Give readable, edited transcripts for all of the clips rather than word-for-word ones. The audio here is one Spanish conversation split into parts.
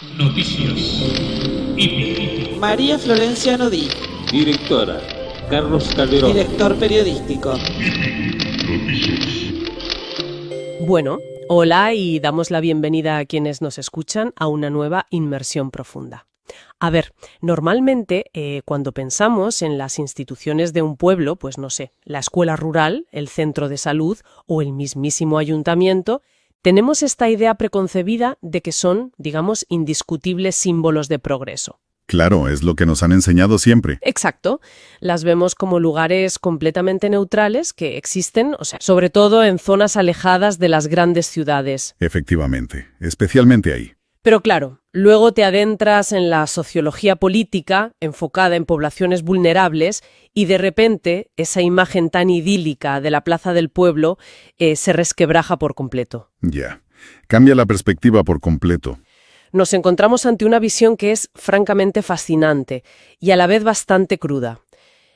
Noticias. IPI. María Florencia Nodí, Directora, Carlos Calderón. director periodístico. Bueno, hola y damos la bienvenida a quienes nos escuchan a una nueva inmersión profunda. A ver, normalmente cuando pensamos en las instituciones de un pueblo, pues no sé, la escuela rural, el centro de salud o el mismísimo ayuntamiento, tenemos esta idea preconcebida de que son, digamos, indiscutibles símbolos de progreso. Claro, es lo que nos han enseñado siempre. Exacto. Las vemos como lugares completamente neutrales que existen, o sea, sobre todo en zonas alejadas de las grandes ciudades. Efectivamente, especialmente ahí. Pero claro, luego te adentras en la sociología política enfocada en poblaciones vulnerables y de repente esa imagen tan idílica de la plaza del pueblo se resquebraja por completo. Ya. Cambia la perspectiva por completo. Nos encontramos ante una visión que es francamente fascinante y a la vez bastante cruda.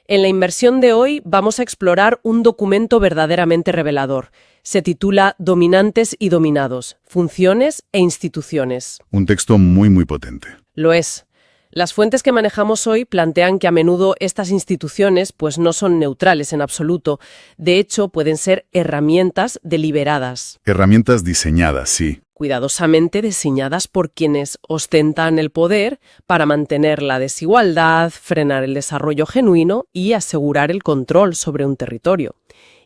En la inmersión de hoy vamos a explorar un documento verdaderamente revelador. Se titula Dominantes y dominados, funciones e instituciones. Un texto muy potente. Lo es. Las fuentes que manejamos hoy plantean que a menudo estas instituciones pues no son neutrales en absoluto. De hecho, pueden ser herramientas deliberadas. Herramientas diseñadas, sí. Cuidadosamente diseñadas por quienes ostentan el poder para mantener la desigualdad, frenar el desarrollo genuino y asegurar el control sobre un territorio.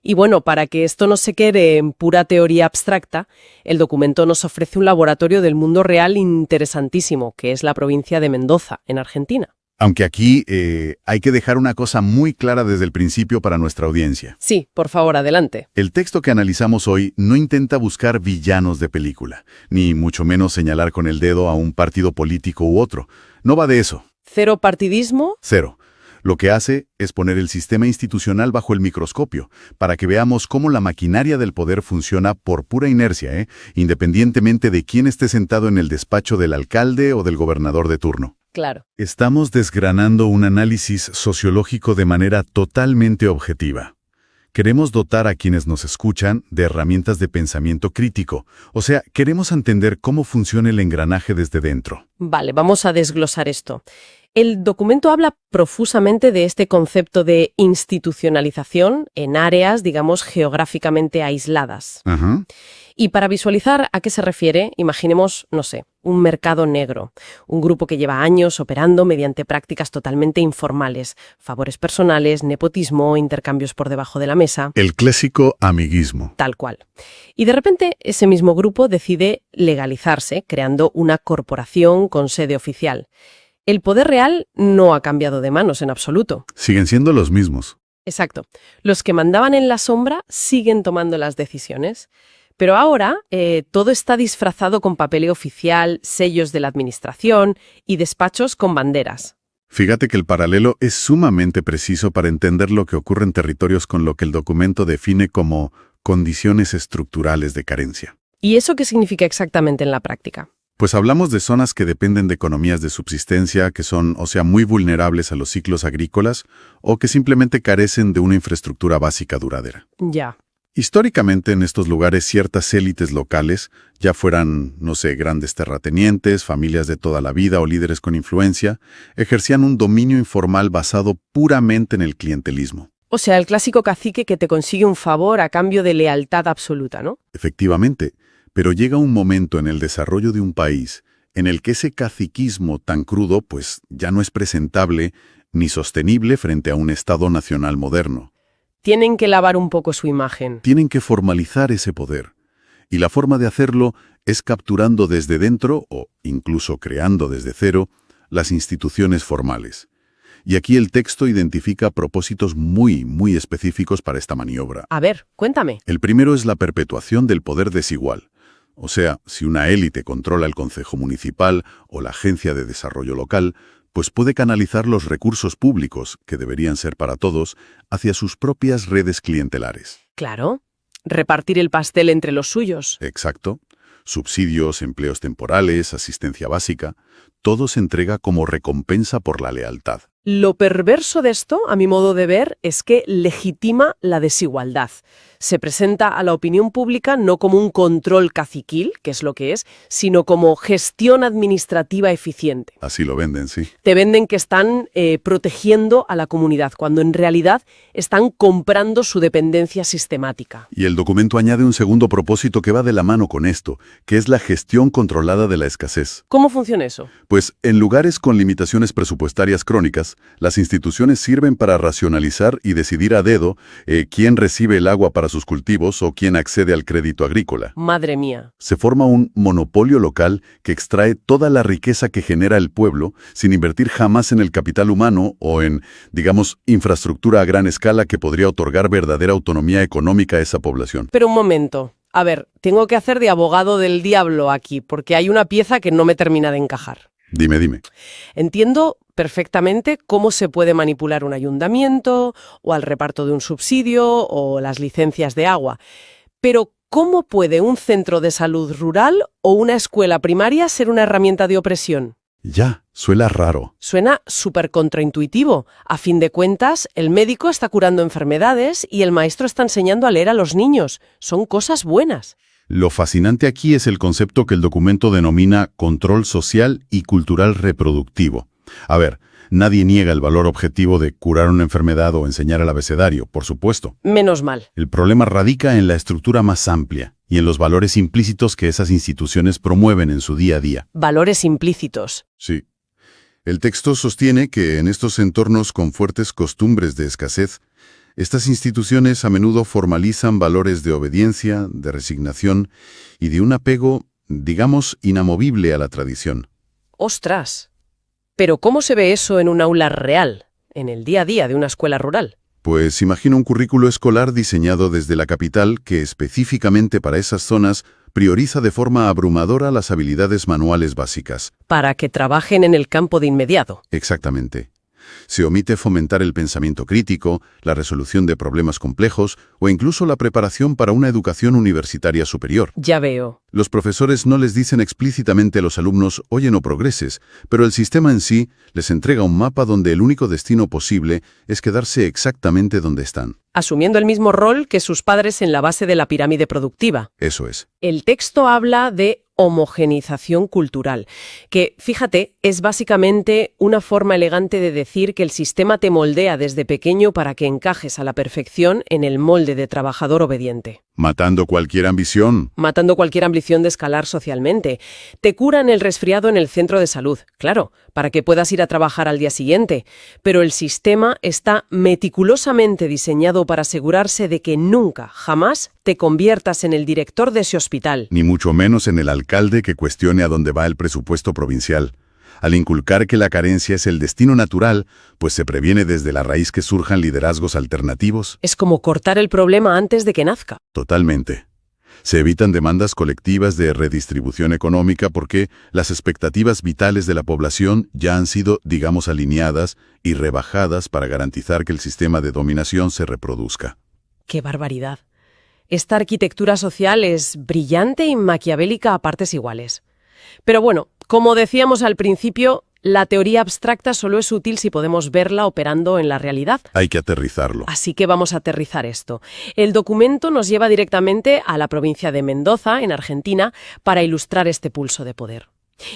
Y bueno, para que esto no se quede en pura teoría abstracta, el documento nos ofrece un laboratorio del mundo real interesantísimo, que es la provincia de Mendoza, en Argentina. Aunque aquí hay que dejar una cosa muy clara desde el principio para nuestra audiencia. Sí, por favor, adelante. El texto que analizamos hoy no intenta buscar villanos de película, ni mucho menos señalar con el dedo a un partido político u otro. No va de eso. ¿Cero partidismo? Cero. Lo que hace es poner el sistema institucional bajo el microscopio, para que veamos cómo la maquinaria del poder funciona por pura inercia, independientemente de quién esté sentado en el despacho del alcalde o del gobernador de turno. Claro. Estamos desgranando un análisis sociológico de manera totalmente objetiva. Queremos dotar a quienes nos escuchan de herramientas de pensamiento crítico, o sea, queremos entender cómo funciona el engranaje desde dentro. Vale, vamos a desglosar esto. El documento habla profusamente de este concepto de institucionalización en áreas, digamos, geográficamente aisladas. Ajá. Y para visualizar a qué se refiere, imaginemos, no sé, un mercado negro, un grupo que lleva años operando mediante prácticas totalmente informales, favores personales, nepotismo, intercambios por debajo de la mesa. El clásico amiguismo. Tal cual. Y de repente ese mismo grupo decide legalizarse, creando una corporación con sede oficial. El poder real no ha cambiado de manos en absoluto. Siguen siendo los mismos. Exacto. Los que mandaban en la sombra siguen tomando las decisiones. Pero ahora todo está disfrazado con papeleo oficial, sellos de la administración y despachos con banderas. Fíjate que el paralelo es sumamente preciso para entender lo que ocurre en territorios con lo que el documento define como condiciones estructurales de carencia. ¿Y eso qué significa exactamente en la práctica? Pues hablamos de zonas que dependen de economías de subsistencia, que son, o sea, muy vulnerables a los ciclos agrícolas, o que simplemente carecen de una infraestructura básica duradera. Ya. Históricamente en estos lugares ciertas élites locales, ya fueran, no sé, grandes terratenientes, familias de toda la vida o líderes con influencia, ejercían un dominio informal basado puramente en el clientelismo. O sea, el clásico cacique que te consigue un favor a cambio de lealtad absoluta, ¿no? Efectivamente, pero llega un momento en el desarrollo de un país en el que ese caciquismo tan crudo pues ya no es presentable ni sostenible frente a un Estado nacional moderno. Tienen que lavar un poco su imagen. Tienen que formalizar ese poder. Y la forma de hacerlo es capturando desde dentro, o incluso creando desde cero, las instituciones formales. Y aquí el texto identifica propósitos muy específicos para esta maniobra. A ver, cuéntame. El primero es la perpetuación del poder desigual. O sea, si una élite controla el concejo municipal o la agencia de desarrollo local, pues puede canalizar los recursos públicos, que deberían ser para todos, hacia sus propias redes clientelares. Claro. Repartir el pastel entre los suyos. Exacto. Subsidios, empleos temporales, asistencia básica, todo se entrega como recompensa por la lealtad. Lo perverso de esto, a mi modo de ver, es que legitima la desigualdad. Se presenta a la opinión pública no como un control caciquil, que es lo que es, sino como gestión administrativa eficiente. Así lo venden, sí. Te venden que están protegiendo a la comunidad, cuando en realidad están comprando su dependencia sistemática. Y el documento añade un segundo propósito que va de la mano con esto, que es la gestión controlada de la escasez. ¿Cómo funciona eso? Pues en lugares con limitaciones presupuestarias crónicas, las instituciones sirven para racionalizar y decidir a dedo quién recibe el agua para sus cultivos o quién accede al crédito agrícola. Madre mía. Se forma un monopolio local que extrae toda la riqueza que genera el pueblo sin invertir jamás en el capital humano o en, digamos, infraestructura a gran escala que podría otorgar verdadera autonomía económica a esa población. Pero un momento. A ver, tengo que hacer de abogado del diablo aquí, porque hay una pieza que no me termina de encajar. Dime. Entiendo perfectamente cómo se puede manipular un ayuntamiento, o al reparto de un subsidio, o las licencias de agua. Pero, ¿cómo puede un centro de salud rural o una escuela primaria ser una herramienta de opresión? Ya, suena raro. Suena súper contraintuitivo. A fin de cuentas, el médico está curando enfermedades y el maestro está enseñando a leer a los niños. Son cosas buenas. Lo fascinante aquí es el concepto que el documento denomina control social y cultural reproductivo. A ver, nadie niega el valor objetivo de curar una enfermedad o enseñar el abecedario, por supuesto. Menos mal. El problema radica en la estructura más amplia y en los valores implícitos que esas instituciones promueven en su día a día. Valores implícitos. Sí. El texto sostiene que en estos entornos con fuertes costumbres de escasez, estas instituciones a menudo formalizan valores de obediencia, de resignación y de un apego, digamos, inamovible a la tradición. ¡Ostras! Pero ¿cómo se ve eso en un aula real, en el día a día de una escuela rural? Pues imagina un currículo escolar diseñado desde la capital que específicamente para esas zonas prioriza de forma abrumadora las habilidades manuales básicas. Para que trabajen en el campo de inmediato. Exactamente. Se omite fomentar el pensamiento crítico, la resolución de problemas complejos o incluso la preparación para una educación universitaria superior. Ya veo. Los profesores no les dicen explícitamente a los alumnos «oye, no progreses», pero el sistema en sí les entrega un mapa donde el único destino posible es quedarse exactamente donde están. Asumiendo el mismo rol que sus padres en la base de la pirámide productiva. Eso es. El texto habla de homogenización cultural, que, fíjate, es básicamente una forma elegante de decir que el sistema te moldea desde pequeño para que encajes a la perfección en el molde de trabajador obediente. Matando cualquier ambición. Matando cualquier ambición de escalar socialmente. Te curan el resfriado en el centro de salud, claro, para que puedas ir a trabajar al día siguiente. Pero el sistema está meticulosamente diseñado para asegurarse de que nunca, jamás, te conviertas en el director de ese hospital. Ni mucho menos en el alcalde que cuestione a dónde va el presupuesto provincial. Al inculcar que la carencia es el destino natural, pues se previene desde la raíz que surjan liderazgos alternativos. Es como cortar el problema antes de que nazca. Totalmente. Se evitan demandas colectivas de redistribución económica porque las expectativas vitales de la población ya han sido, digamos, alineadas y rebajadas para garantizar que el sistema de dominación se reproduzca. ¡Qué barbaridad! Esta arquitectura social es brillante y maquiavélica a partes iguales. Pero bueno, como decíamos al principio, la teoría abstracta solo es útil si podemos verla operando en la realidad. Hay que aterrizarlo. Así que vamos a aterrizar esto. El documento nos lleva directamente a la provincia de Mendoza, en Argentina, para ilustrar este pulso de poder.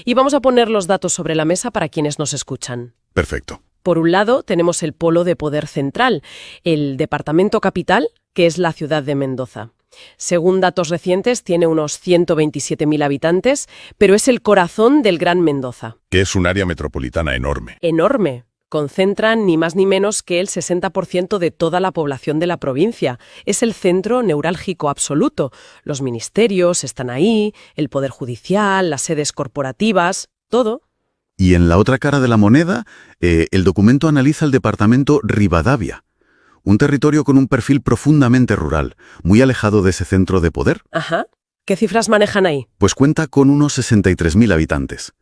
Y vamos a poner los datos sobre la mesa para quienes nos escuchan. Perfecto. Por un lado, tenemos el polo de poder central, el departamento capital, que es la ciudad de Mendoza. Según datos recientes, tiene unos 127.000 habitantes, pero es el corazón del Gran Mendoza. Que es un área metropolitana enorme. Enorme. Concentran ni más ni menos que el 60% de toda la población de la provincia. Es el centro neurálgico absoluto. Los ministerios están ahí, el poder judicial, las sedes corporativas, todo. Y en la otra cara de la moneda, el documento analiza el departamento Rivadavia. Un territorio con un perfil profundamente rural, muy alejado de ese centro de poder. Ajá. ¿Qué cifras manejan ahí? Pues cuenta con unos 63.000 habitantes.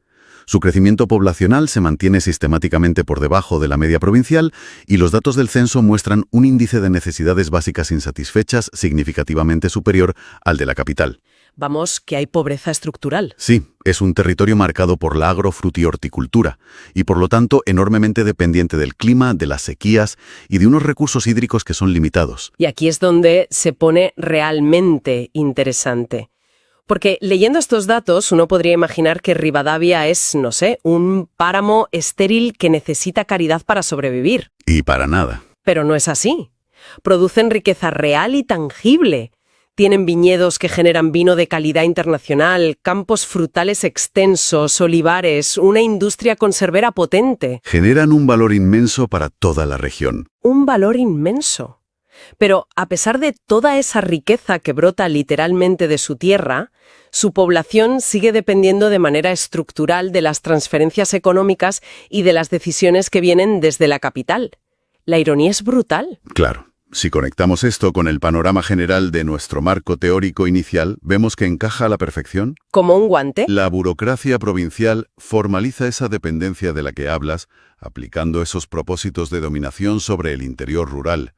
Su crecimiento poblacional se mantiene sistemáticamente por debajo de la media provincial y los datos del censo muestran un índice de necesidades básicas insatisfechas significativamente superior al de la capital. Vamos, que hay pobreza estructural. Sí, es un territorio marcado por la agrofrutihorticultura y por lo tanto enormemente dependiente del clima, de las sequías y de unos recursos hídricos que son limitados. Y aquí es donde se pone realmente interesante. Porque leyendo estos datos uno podría imaginar que Rivadavia es, no sé, un páramo estéril que necesita caridad para sobrevivir. Y para nada. Pero no es así. Producen riqueza real y tangible. Tienen viñedos que generan vino de calidad internacional, campos frutales extensos, olivares, una industria conservera potente. Generan un valor inmenso para toda la región. Un valor inmenso. Pero a pesar de toda esa riqueza que brota literalmente de su tierra, su población sigue dependiendo de manera estructural de las transferencias económicas y de las decisiones que vienen desde la capital. La ironía es brutal. Claro. Si conectamos esto con el panorama general de nuestro marco teórico inicial, vemos que encaja a la perfección. ¿Como un guante? La burocracia provincial formaliza esa dependencia de la que hablas, aplicando esos propósitos de dominación sobre el interior rural.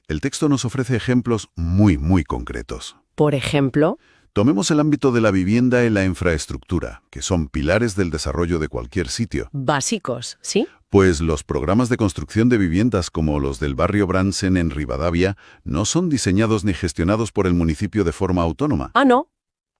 El texto nos ofrece ejemplos muy concretos. Por ejemplo, tomemos el ámbito de la vivienda y la infraestructura, que son pilares del desarrollo de cualquier sitio. básicos, ¿sí? Pues los programas de construcción de viviendas como los del barrio Bransen en Rivadavia no son diseñados ni gestionados por el municipio de forma autónoma. Ah, no.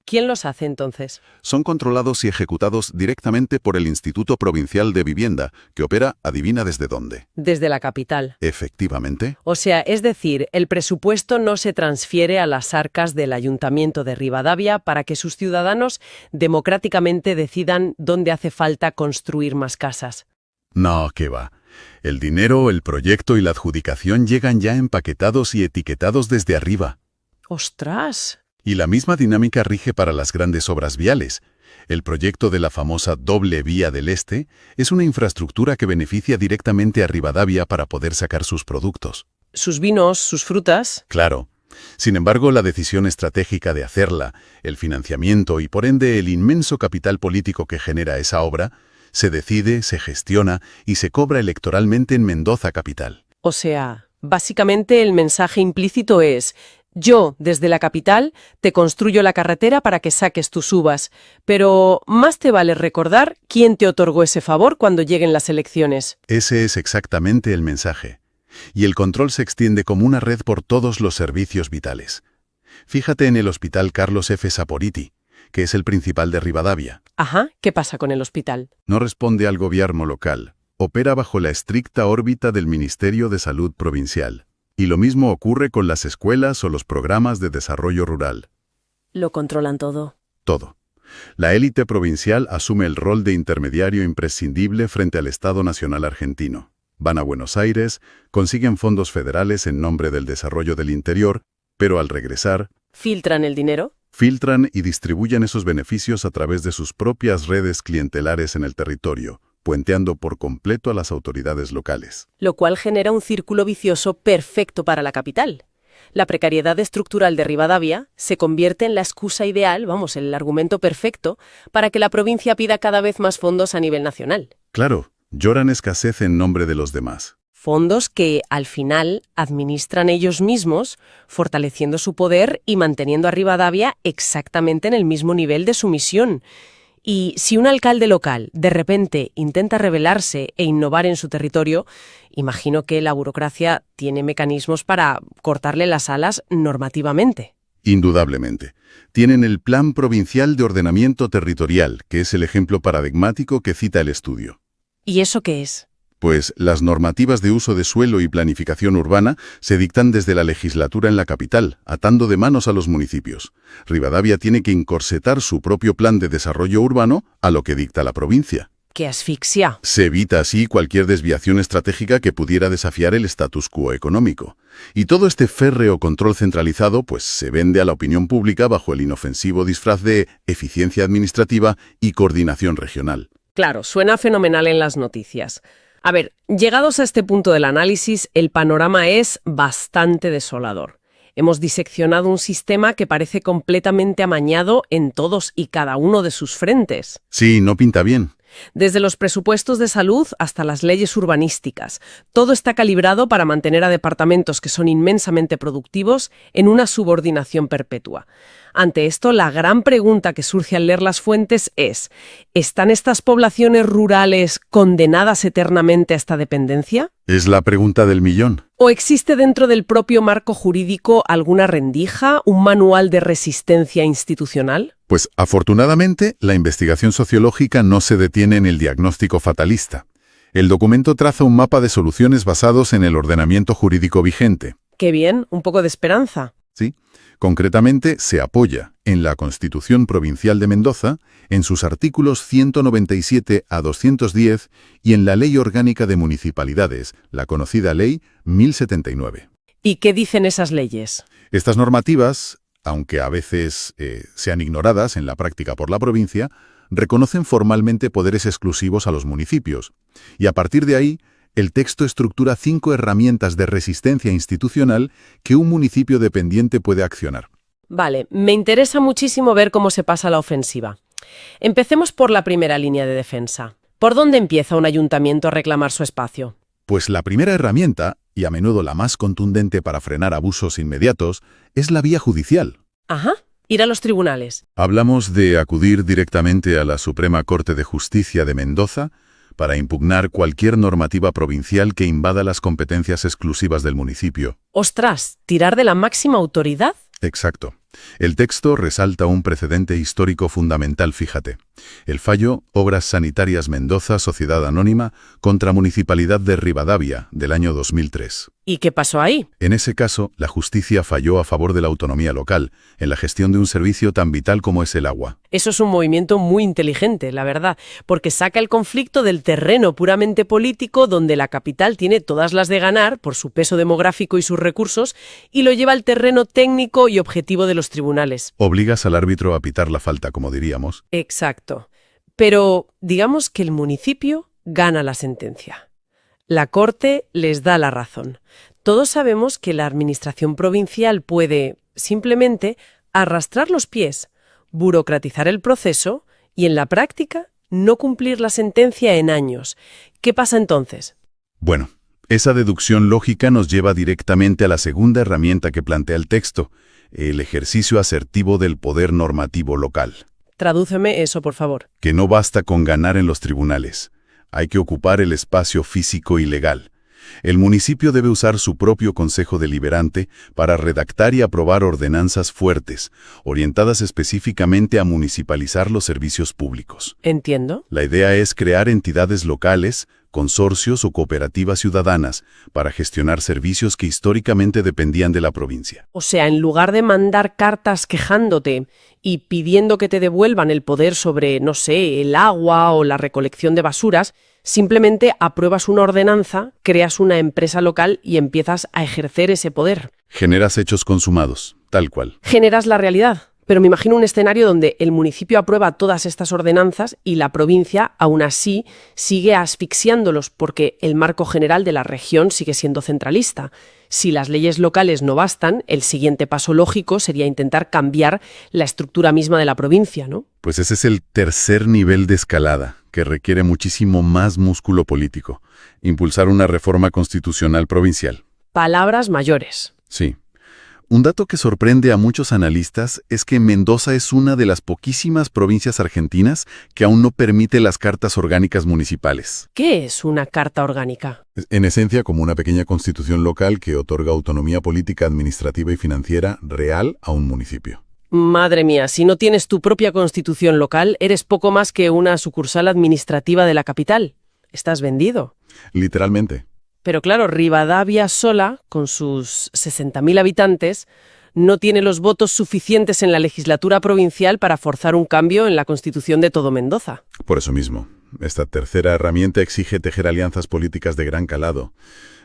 ¿Quién los hace entonces? Son controlados y ejecutados directamente por el Instituto Provincial de Vivienda, que opera, adivina desde dónde. Desde la capital. Efectivamente. O sea, es decir, el presupuesto no se transfiere a las arcas del Ayuntamiento de Rivadavia para que sus ciudadanos democráticamente decidan dónde hace falta construir más casas. No, qué va. El dinero, el proyecto y la adjudicación llegan ya empaquetados y etiquetados desde arriba. ¡Ostras! Y la misma dinámica rige para las grandes obras viales. El proyecto de la famosa Doble Vía del Este es una infraestructura que beneficia directamente a Rivadavia para poder sacar sus productos. Sus vinos, sus frutas. Claro. Sin embargo, la decisión estratégica de hacerla, el financiamiento y por ende el inmenso capital político que genera esa obra, se decide, se gestiona y se cobra electoralmente en Mendoza capital. O sea, básicamente el mensaje implícito es: yo, desde la capital, te construyo la carretera para que saques tus uvas, pero más te vale recordar quién te otorgó ese favor cuando lleguen las elecciones. Ese es exactamente el mensaje. Y el control se extiende como una red por todos los servicios vitales. Fíjate en el Hospital Carlos F. Saporiti, que es el principal de Rivadavia. Ajá, ¿qué pasa con el hospital? No responde al gobierno local. Opera bajo la estricta órbita del Ministerio de Salud Provincial. Y lo mismo ocurre con las escuelas o los programas de desarrollo rural. Lo controlan todo. Todo. La élite provincial asume el rol de intermediario imprescindible frente al Estado Nacional argentino. Van a Buenos Aires, consiguen fondos federales en nombre del desarrollo del interior, pero al regresar, ¿Filtran el dinero? filtran y distribuyen esos beneficios a través de sus propias redes clientelares en el territorio, puenteando por completo a las autoridades locales. Lo cual genera un círculo vicioso perfecto para la capital. La precariedad estructural de Rivadavia se convierte en la excusa ideal, el argumento perfecto, para que la provincia pida cada vez más fondos a nivel nacional. Claro, lloran escasez en nombre de los demás. Fondos que, al final, administran ellos mismos, fortaleciendo su poder y manteniendo a Rivadavia exactamente en el mismo nivel de sumisión. Y si un alcalde local, de repente, intenta rebelarse e innovar en su territorio, imagino que la burocracia tiene mecanismos para cortarle las alas normativamente. Indudablemente. Tienen el Plan Provincial de Ordenamiento Territorial, que es el ejemplo paradigmático que cita el estudio. ¿Y eso qué es? Pues las normativas de uso de suelo y planificación urbana se dictan desde la legislatura en la capital, atando de manos a los municipios. Rivadavia tiene que encorsetar su propio plan de desarrollo urbano a lo que dicta la provincia. ¡Qué asfixia! Se evita así cualquier desviación estratégica que pudiera desafiar el status quo económico. Y todo este férreo control centralizado pues se vende a la opinión pública bajo el inofensivo disfraz de eficiencia administrativa y coordinación regional. Claro, suena fenomenal en las noticias. A ver, llegados a este punto del análisis, el panorama es bastante desolador. Hemos diseccionado un sistema que parece completamente amañado en todos y cada uno de sus frentes. Sí, no pinta bien. Desde los presupuestos de salud hasta las leyes urbanísticas, todo está calibrado para mantener a departamentos que son inmensamente productivos en una subordinación perpetua. Ante esto, la gran pregunta que surge al leer las fuentes es: ¿están estas poblaciones rurales condenadas eternamente a esta dependencia? Es la pregunta del millón. ¿O existe dentro del propio marco jurídico alguna rendija, un manual de resistencia institucional? Pues afortunadamente, la investigación sociológica no se detiene en el diagnóstico fatalista. El documento traza un mapa de soluciones basados en el ordenamiento jurídico vigente. Qué bien, un poco de esperanza. ¿Sí? Concretamente, se apoya en la Constitución Provincial de Mendoza, en sus artículos 197 a 210 y en la Ley Orgánica de Municipalidades, la conocida Ley 1079. ¿Y qué dicen esas leyes? Estas normativas, aunque a veces sean ignoradas en la práctica por la provincia, reconocen formalmente poderes exclusivos a los municipios. Y a partir de ahí, el texto estructura 5 herramientas de resistencia institucional que un municipio dependiente puede accionar. Vale, me interesa muchísimo ver cómo se pasa la ofensiva. Empecemos por la primera línea de defensa. ¿Por dónde empieza un ayuntamiento a reclamar su espacio? Pues la primera herramienta, y a menudo la más contundente para frenar abusos inmediatos, es la vía judicial. Ajá, ir a los tribunales. Hablamos de acudir directamente a la Suprema Corte de Justicia de Mendoza para impugnar cualquier normativa provincial que invada las competencias exclusivas del municipio. ¡Ostras! ¿Tirar de la máxima autoridad? Exacto. El texto resalta un precedente histórico fundamental, fíjate. El fallo Obras Sanitarias Mendoza, Sociedad Anónima, contra Municipalidad de Rivadavia, del año 2003. ¿Y qué pasó ahí? En ese caso, la justicia falló a favor de la autonomía local, en la gestión de un servicio tan vital como es el agua. Eso es un movimiento muy inteligente, la verdad, porque saca el conflicto del terreno puramente político, donde la capital tiene todas las de ganar por su peso demográfico y sus recursos, y lo lleva al terreno técnico y objetivo de los tribunales. Obligas al árbitro a pitar la falta, como diríamos. Exacto. Pero digamos que el municipio gana la sentencia. La Corte les da la razón. Todos sabemos que la administración provincial puede, simplemente, arrastrar los pies, burocratizar el proceso y, en la práctica, no cumplir la sentencia en años. ¿Qué pasa entonces? Bueno, esa deducción lógica nos lleva directamente a la segunda herramienta que plantea el texto, el ejercicio asertivo del poder normativo local. Tradúceme eso, por favor. Que no basta con ganar en los tribunales. Hay que ocupar el espacio físico y legal. El municipio debe usar su propio consejo deliberante para redactar y aprobar ordenanzas fuertes, orientadas específicamente a municipalizar los servicios públicos. Entiendo. La idea es crear entidades locales, consorcios o cooperativas ciudadanas para gestionar servicios que históricamente dependían de la provincia. O sea, en lugar de mandar cartas quejándote y pidiendo que te devuelvan el poder sobre, no sé, el agua o la recolección de basuras, simplemente apruebas una ordenanza, creas una empresa local y empiezas a ejercer ese poder. Generas hechos consumados, tal cual. Generas la realidad. Pero me imagino un escenario donde el municipio aprueba todas estas ordenanzas y la provincia, aún así, sigue asfixiándolos porque el marco general de la región sigue siendo centralista. Si las leyes locales no bastan, el siguiente paso lógico sería intentar cambiar la estructura misma de la provincia, ¿no? Pues ese es el tercer nivel de escalada, que requiere muchísimo más músculo político. Impulsar una reforma constitucional provincial. Palabras mayores. Sí. Un dato que sorprende a muchos analistas es que Mendoza es una de las poquísimas provincias argentinas que aún no permite las cartas orgánicas municipales. ¿Qué es una carta orgánica? En esencia, como una pequeña constitución local que otorga autonomía política, administrativa y financiera real a un municipio. Madre mía, si no tienes tu propia constitución local, eres poco más que una sucursal administrativa de la capital. Estás vendido. Literalmente. Pero claro, Rivadavia sola, con sus 60.000 habitantes, no tiene los votos suficientes en la legislatura provincial para forzar un cambio en la constitución de todo Mendoza. Por eso mismo, esta tercera herramienta exige tejer alianzas políticas de gran calado.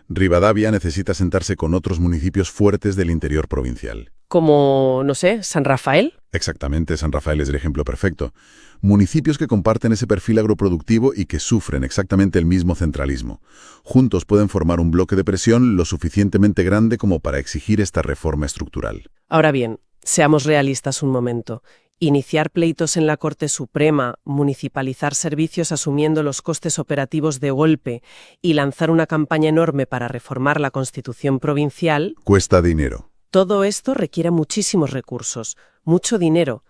Rivadavia necesita sentarse con otros municipios fuertes del interior provincial. Como, no sé, San Rafael. Exactamente, San Rafael es el ejemplo perfecto. Municipios que comparten ese perfil agroproductivo y que sufren exactamente el mismo centralismo. Juntos pueden formar un bloque de presión lo suficientemente grande como para exigir esta reforma estructural. Ahora bien, seamos realistas un momento. Iniciar pleitos en la Corte Suprema, municipalizar servicios asumiendo los costes operativos de golpe y lanzar una campaña enorme para reformar la Constitución provincial, Cuesta dinero. todo esto requiere muchísimos recursos, mucho dinero.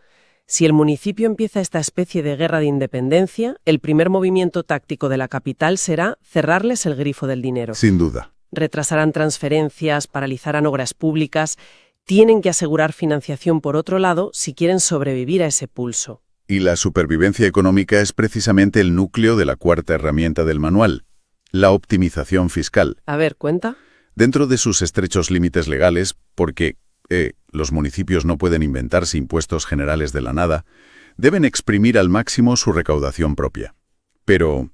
Si el municipio empieza esta especie de guerra de independencia, el primer movimiento táctico de la capital será cerrarles el grifo del dinero. Sin duda. Retrasarán transferencias, paralizarán obras públicas. Tienen que asegurar financiación por otro lado si quieren sobrevivir a ese pulso. Y la supervivencia económica es precisamente el núcleo de la cuarta herramienta del manual, la optimización fiscal. A ver, ¿cuenta? Dentro de sus estrechos límites legales, porque los municipios no pueden inventarse impuestos generales de la nada, deben exprimir al máximo su recaudación propia. Pero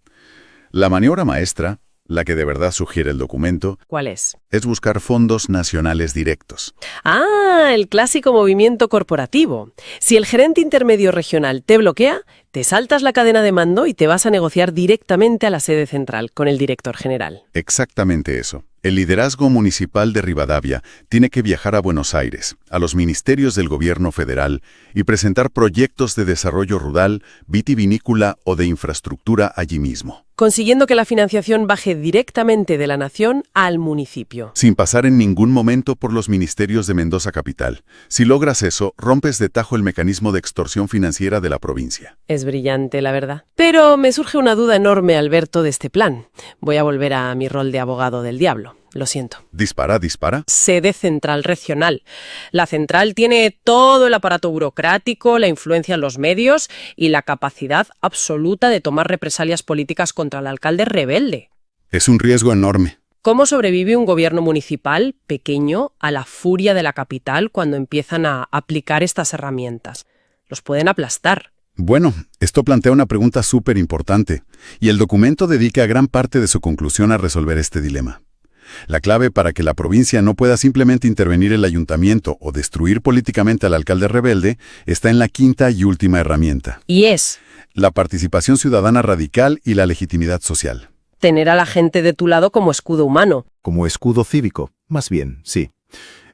la maniobra maestra, la que de verdad sugiere el documento, ¿Cuál es? es buscar fondos nacionales directos. Ah, el clásico movimiento corporativo. Si el gerente intermedio regional te bloquea, te saltas la cadena de mando y te vas a negociar directamente a la sede central con el director general. Exactamente eso. El liderazgo municipal de Rivadavia tiene que viajar a Buenos Aires, a los ministerios del gobierno federal, y presentar proyectos de desarrollo rural, vitivinícola o de infraestructura allí mismo, Consiguiendo que la financiación baje directamente de la nación al municipio. sin pasar en ningún momento por los ministerios de Mendoza Capital. Si logras eso, rompes de tajo el mecanismo de extorsión financiera de la provincia. Es brillante, la verdad. Pero me surge una duda enorme al ver todo este plan. Voy a volver a mi rol de abogado del diablo. Lo siento. Dispara. Sede central regional. La central tiene todo el aparato burocrático, la influencia en los medios y la capacidad absoluta de tomar represalias políticas contra el alcalde rebelde. Es un riesgo enorme. ¿Cómo sobrevive un gobierno municipal pequeño a la furia de la capital cuando empiezan a aplicar estas herramientas? Los pueden aplastar. Bueno, esto plantea una pregunta súper importante, y el documento dedica gran parte de su conclusión a resolver este dilema. La clave para que la provincia no pueda simplemente intervenir el ayuntamiento o destruir políticamente al alcalde rebelde está en la quinta y última herramienta: Y es la participación ciudadana radical y la legitimidad social. tener a la gente de tu lado como escudo humano. Como escudo cívico, más bien, sí.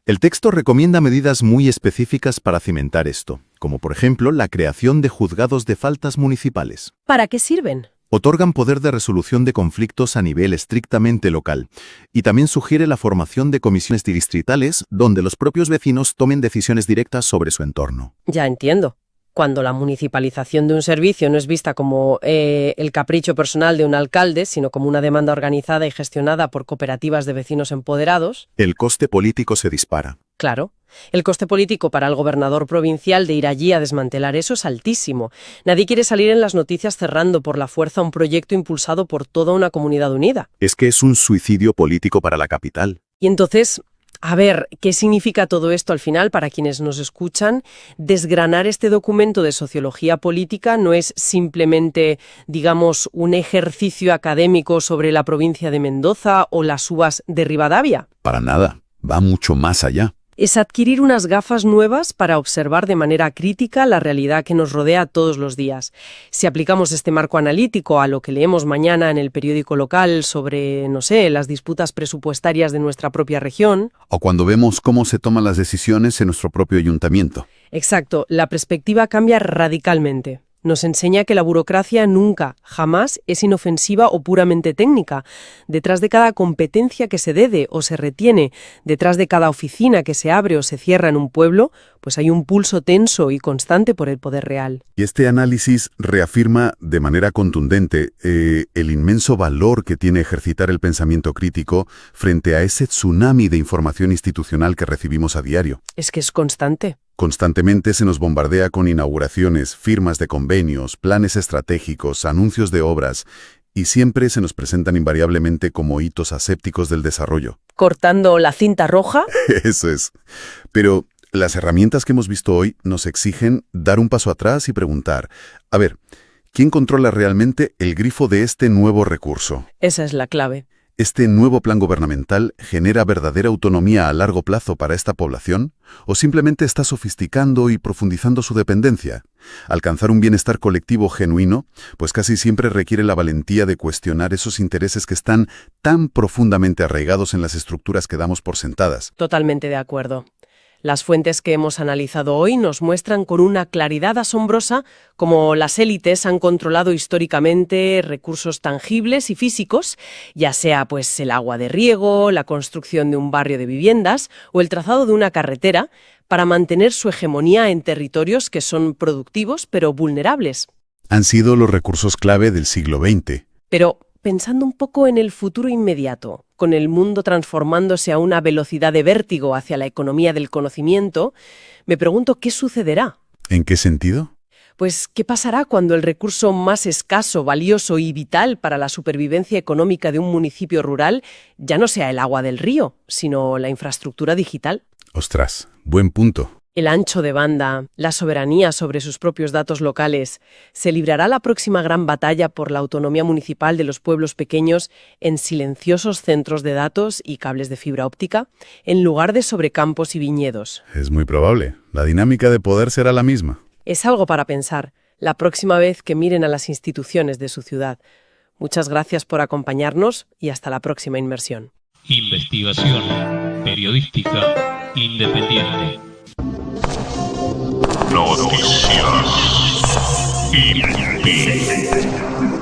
El texto recomienda medidas muy específicas para cimentar esto, como por ejemplo la creación de juzgados de faltas municipales. ¿Para qué sirven? Otorgan poder de resolución de conflictos a nivel estrictamente local, y también sugiere la formación de comisiones distritales donde los propios vecinos tomen decisiones directas sobre su entorno. Ya entiendo. Cuando la municipalización de un servicio no es vista como el capricho personal de un alcalde, sino como una demanda organizada y gestionada por cooperativas de vecinos empoderados, El coste político se dispara. claro, el coste político para el gobernador provincial de ir allí a desmantelar eso es altísimo. Nadie quiere salir en las noticias cerrando por la fuerza un proyecto impulsado por toda una comunidad unida. Es que es un suicidio político para la capital. Y entonces, a ver, ¿qué significa todo esto al final para quienes nos escuchan? Desgranar este documento de sociología política no es simplemente, digamos, un ejercicio académico sobre la provincia de Mendoza o las uvas de Rivadavia. Para nada, va mucho más allá. Es adquirir unas gafas nuevas para observar de manera crítica la realidad que nos rodea todos los días. Si aplicamos este marco analítico a lo que leemos mañana en el periódico local sobre, no sé, las disputas presupuestarias de nuestra propia región. O cuando vemos cómo se toman las decisiones en nuestro propio ayuntamiento. Exacto, la perspectiva cambia radicalmente. Nos enseña que la burocracia nunca, jamás es inofensiva o puramente técnica. Detrás de cada competencia que se dé o se retiene, detrás de cada oficina que se abre o se cierra en un pueblo, pues hay un pulso tenso y constante por el poder real. Y este análisis reafirma de manera contundente el inmenso valor que tiene ejercitar el pensamiento crítico frente a ese tsunami de información institucional que recibimos a diario. Es que es constante. Constantemente se nos bombardea con inauguraciones, firmas de convenios, planes estratégicos, anuncios de obras, y siempre se nos presentan invariablemente como hitos asépticos del desarrollo. Cortando la cinta roja. Eso es. Pero las herramientas que hemos visto hoy nos exigen dar un paso atrás y preguntar, a ver, ¿quién controla realmente el grifo de este nuevo recurso? Esa es la clave. ¿Este nuevo plan gubernamental genera verdadera autonomía a largo plazo para esta población? ¿O simplemente está sofisticando y profundizando su dependencia? Alcanzar un bienestar colectivo genuino, pues casi siempre requiere la valentía de cuestionar esos intereses que están tan profundamente arraigados en las estructuras que damos por sentadas. Totalmente de acuerdo. Las fuentes que hemos analizado hoy nos muestran con una claridad asombrosa cómo las élites han controlado históricamente recursos tangibles y físicos, ya sea pues el agua de riego, la construcción de un barrio de viviendas o el trazado de una carretera, para mantener su hegemonía en territorios que son productivos pero vulnerables. Han sido los recursos clave del siglo XX. Pero pensando un poco en el futuro inmediato, con el mundo transformándose a una velocidad de vértigo hacia la economía del conocimiento, me pregunto qué sucederá. ¿En qué sentido? Pues, ¿qué pasará cuando el recurso más escaso, valioso y vital para la supervivencia económica de un municipio rural ya no sea el agua del río, sino la infraestructura digital? Ostras, buen punto. El ancho de banda, la soberanía sobre sus propios datos locales. ¿Se librará la próxima gran batalla por la autonomía municipal de los pueblos pequeños en silenciosos centros de datos y cables de fibra óptica, en lugar de sobre campos y viñedos? Es muy probable. La dinámica de poder será la misma. Es algo para pensar la próxima vez que miren a las instituciones de su ciudad. Muchas gracias por acompañarnos y hasta la próxima inmersión. Investigación periodística independiente. Noticias IP.